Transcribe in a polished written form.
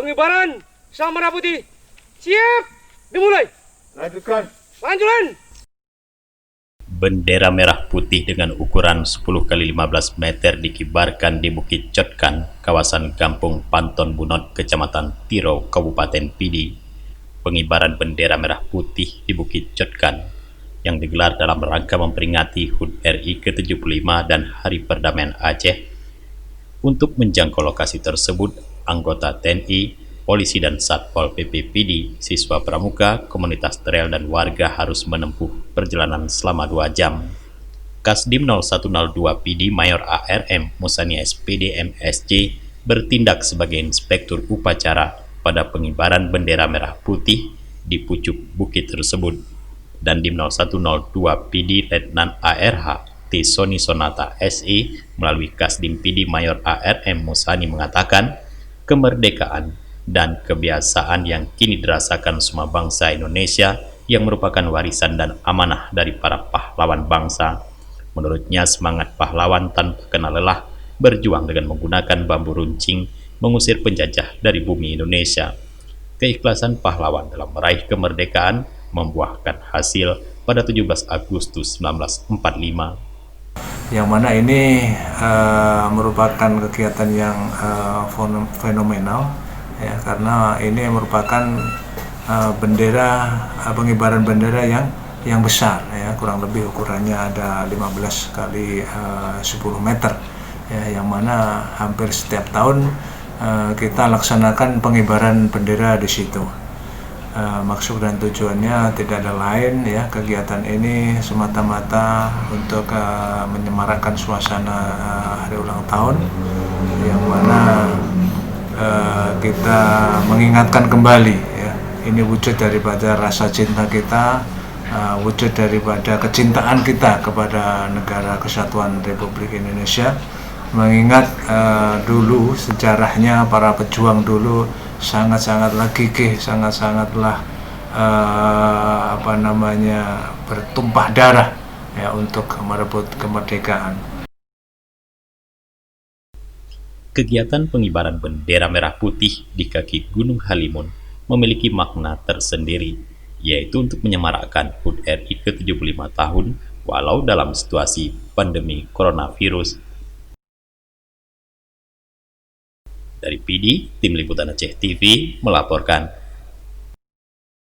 Pengibaran sang merah putih. Siap, dimulai. Lanjutkan. Lanjutan. Bendera merah putih dengan ukuran 10 kali 15 meter dikibarkan di Bukit Cotkan, kawasan Kampung Panton Bunot, Kecamatan Tiro, Kabupaten Pidi. Pengibaran bendera merah putih di Bukit Cotkan yang digelar dalam rangka memperingati HUT RI ke-75 dan Hari Perdamaian Aceh. Untuk menjangkau lokasi tersebut, anggota TNI, polisi dan Satpol PP Pidi, siswa pramuka, komunitas trail dan warga harus menempuh perjalanan selama 2 jam. Kasdim 0102 Pidi Mayor ARM Musani SPD MSC bertindak sebagai inspektur upacara pada pengibaran bendera merah putih di pucuk bukit tersebut. Dan Dim 0102 Pidi Letnan ARH T. Soni Sonata SE melalui Kasdim Pidi Mayor ARM Musani mengatakan, kemerdekaan dan kebiasaan yang kini dirasakan semua bangsa Indonesia yang merupakan warisan dan amanah dari para pahlawan bangsa. Menurutnya, semangat pahlawan tanpa kenal lelah berjuang dengan menggunakan bambu runcing mengusir penjajah dari bumi Indonesia. Keikhlasan pahlawan dalam meraih kemerdekaan membuahkan hasil pada 17 Agustus 1945. Yang mana ini merupakan kegiatan yang fenomenal, ya, karena ini merupakan pengibaran bendera yang besar, ya, kurang lebih ukurannya ada 15 kali 10 meter, ya, yang mana hampir setiap tahun kita laksanakan pengibaran bendera di situ. Maksud dan tujuannya tidak ada lain, ya, kegiatan ini semata-mata untuk menyemarakkan suasana hari ulang tahun, yang mana kita mengingatkan kembali, ya, ini wujud daripada rasa cinta kita, wujud daripada kecintaan kita kepada negara kesatuan Republik Indonesia, mengingat dulu sejarahnya para pejuang dulu sangat-sangatlah gigih, sangat-sangatlah bertumpah darah, ya, untuk merebut kemerdekaan. Kegiatan pengibaran bendera merah putih di kaki Gunung Halimun memiliki makna tersendiri, yaitu untuk menyemarakkan HUT RI ke-75 tahun walau dalam situasi pandemi coronavirus. Dari Pidi, Tim Liputan Aceh TV melaporkan.